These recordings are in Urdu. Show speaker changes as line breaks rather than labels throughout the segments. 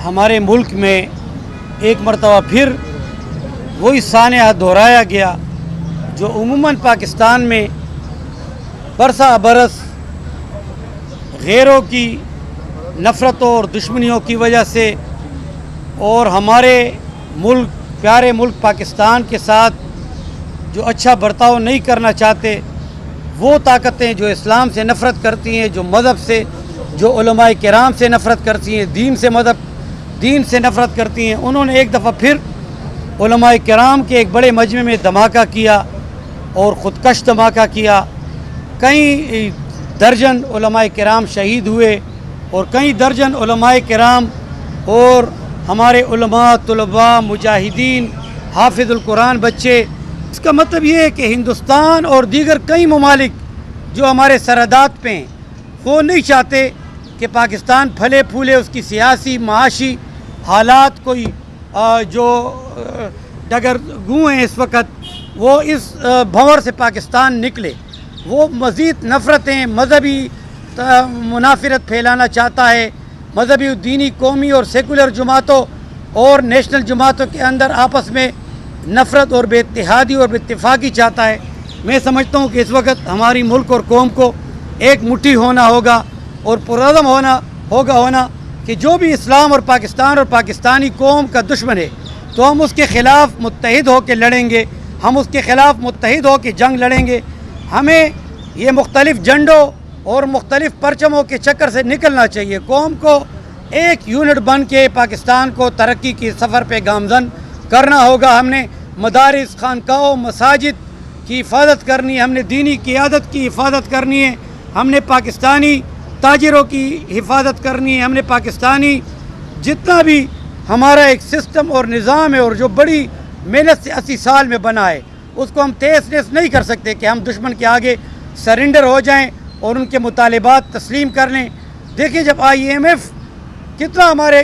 ہمارے ملک میں ایک مرتبہ پھر وہی سانحہ دہرایا گیا جو عموماً پاکستان میں برسہ برس غیروں کی نفرتوں اور دشمنیوں کی وجہ سے اور ہمارے ملک پیارے ملک پاکستان کے ساتھ جو اچھا برتاؤ نہیں کرنا چاہتے، وہ طاقتیں جو اسلام سے نفرت کرتی ہیں، جو مذہب سے، جو علماء کرام سے نفرت کرتی ہیں، دین سے نفرت کرتی ہیں، انہوں نے ایک دفعہ پھر علماء کرام کے ایک بڑے مجمع میں دھماکہ کیا اور خودکش دھماکہ کیا۔ کئی درجن علماء کرام شہید ہوئے اور کئی درجن علماء کرام اور ہمارے علماء، طلباء، مجاہدین، حافظ القرآن بچے۔ اس کا مطلب یہ ہے کہ ہندوستان اور دیگر کئی ممالک جو ہمارے سرحدات پہ ہیں وہ نہیں چاہتے کہ پاکستان پھلے پھولے، اس کی سیاسی معاشی حالات کوئی جو ڈگر گوں ہیں اس وقت وہ اس بھنور سے پاکستان نکلے۔ وہ مزید نفرتیں، مذہبی منافرت پھیلانا چاہتا ہے، مذہبی دینی قومی اور سیکولر جماعتوں اور نیشنل جماعتوں کے اندر آپس میں نفرت اور بے اتحادی اور بے اتفاقی چاہتا ہے۔ میں سمجھتا ہوں کہ اس وقت ہماری ملک اور قوم کو ایک مٹھی ہونا ہوگا اور پرعزم ہونا کہ جو بھی اسلام اور پاکستان اور پاکستانی قوم کا دشمن ہے تو ہم اس کے خلاف متحد ہو کے لڑیں گے، ہم اس کے خلاف متحد ہو کے جنگ لڑیں گے۔ ہمیں یہ مختلف جھنڈوں اور مختلف پرچموں کے چکر سے نکلنا چاہیے۔ قوم کو ایک یونٹ بن کے پاکستان کو ترقی کی سفر پہ گامزن کرنا ہوگا۔ ہم نے مدارس، خانقاہوں، مساجد کی حفاظت کرنی ہے، ہم نے دینی قیادت کی حفاظت کرنی ہے، ہم نے پاکستانی تاجروں کی حفاظت کرنی ہے، ہم نے پاکستانی جتنا بھی ہمارا ایک سسٹم اور نظام ہے اور جو بڑی محنت سے 80 سال میں بنا ہے اس کو ہم تیز نہیں کر سکتے کہ ہم دشمن کے آگے سرنڈر ہو جائیں اور ان کے مطالبات تسلیم کر لیں۔ دیکھیں جب IMF کتنا ہمارے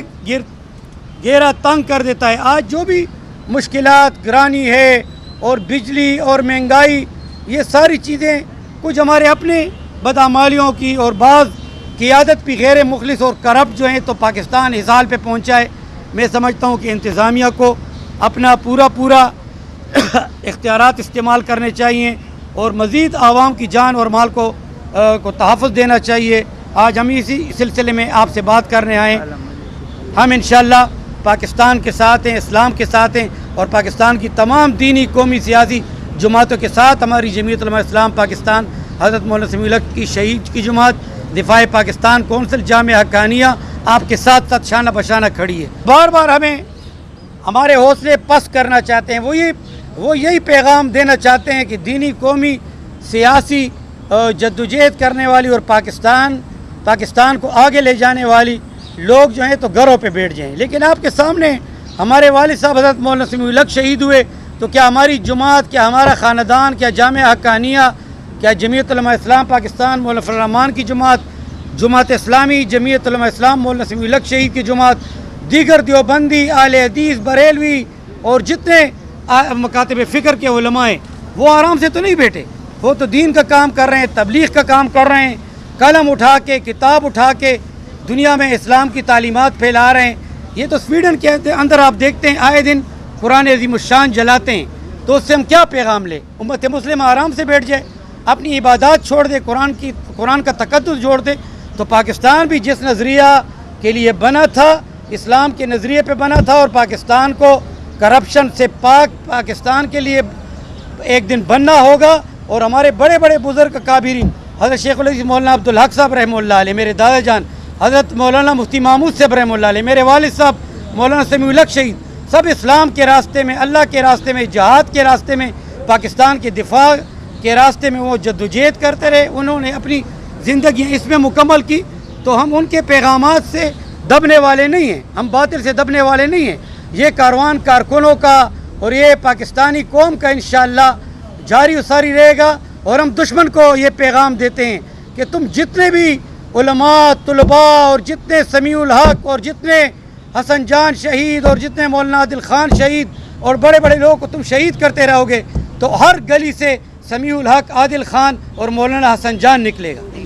گھیرا تنگ کر دیتا ہے، آج جو بھی مشکلات گرانی ہے اور بجلی اور مہنگائی، یہ ساری چیزیں کچھ ہمارے اپنے بدعمالیوں کی اور بعض قیادت بھی غیر مخلص اور کرپٹ جو ہیں تو پاکستان اس حال پہ پہنچا ہے۔ میں سمجھتا ہوں کہ انتظامیہ کو اپنا پورا اختیارات استعمال کرنے چاہیے اور مزید عوام کی جان اور مال کو تحفظ دینا چاہیے۔ آج ہم اسی سلسلے میں آپ سے بات کرنے آئے ہیں۔ ہم انشاءاللہ پاکستان کے ساتھ ہیں، اسلام کے ساتھ ہیں اور پاکستان کی تمام دینی قومی سیاسی جماعتوں کے ساتھ ہماری جمعیت علماء اسلام پاکستان، حضرت مولانا سمیع الحق کی شہید کی جماعت، دفاع پاکستان کونسل، جامعہ حقانیہ آپ کے ساتھ شانہ بشانہ کھڑی ہے۔ بار بار ہمیں ہمارے حوصلے پست کرنا چاہتے ہیں، وہ یہی پیغام دینا چاہتے ہیں کہ دینی قومی سیاسی جدوجہد کرنے والی اور پاکستان کو آگے لے جانے والی لوگ جو ہیں تو گھروں پہ بیٹھ جائیں۔ لیکن آپ کے سامنے ہمارے والد صاحب حضرت مولانا سمیع الحق شہید ہوئے تو کیا ہماری جماعت، کیا ہمارا خاندان، کیا جامعہ حقانیہ، کیا جمعیت علماء اسلام پاکستان مولانا فضل الرحمان کی جماعت اسلامی، جمعیت علماء اسلام مولانا سمیع الحق شہید کی جماعت، دیگر دیوبندی، اہل حدیث، بریلوی اور جتنے مکاتب فکر کے علماء ہیں وہ آرام سے تو نہیں بیٹھے، وہ تو دین کا کام کر رہے ہیں، تبلیغ کا کام کر رہے ہیں، قلم اٹھا کے، کتاب اٹھا کے دنیا میں اسلام کی تعلیمات پھیلا رہے ہیں۔ یہ تو سویڈن کے اندر آپ دیکھتے ہیں آئے دن قرآن عظیم الشان جلاتے ہیں، تو اس سے ہم کیا پیغام لیں؟ امت مسلمہ آرام سے بیٹھ جائے، اپنی عبادات چھوڑ دے، قرآن کا تقدس جوڑ دے۔ تو پاکستان بھی جس نظریہ کے لیے بنا تھا، اسلام کے نظریے پہ بنا تھا اور پاکستان کو کرپشن سے پاک پاکستان کے لیے ایک دن بننا ہوگا۔ اور ہمارے بڑے بڑے بزرگ اکابرین، حضرت شیخ الحدیث مولانا عبدالحق صاحب رحمہ اللہ علیہ، میرے دادا جان حضرت مولانا مفتی محمود صاحب رحمہ اللہ علیہ، میرے والد صاحب مولانا سمیع الحق شہید، سب اسلام کے راستے میں، اللہ کے راستے میں، جہاد کے راستے میں، پاکستان کے دفاع کے راستے میں وہ جدوجہد کرتے رہے، انہوں نے اپنی زندگیاں اس میں مکمل کی۔ تو ہم ان کے پیغامات سے دبنے والے نہیں ہیں، ہم باطل سے دبنے والے نہیں ہیں۔ یہ کاروان کارکنوں کا اور یہ پاکستانی قوم کا انشاءاللہ جاری و ساری رہے گا۔ اور ہم دشمن کو یہ پیغام دیتے ہیں کہ تم جتنے بھی علماء، طلباء اور جتنے سمیع الحق اور جتنے حسن جان شہید اور جتنے مولانا عادل خان شہید اور بڑے بڑے لوگوں کو تم شہید کرتے رہو گے تو ہر گلی سے سمیع الحق، عادل خان اور مولانا حسن جان نکلے گا۔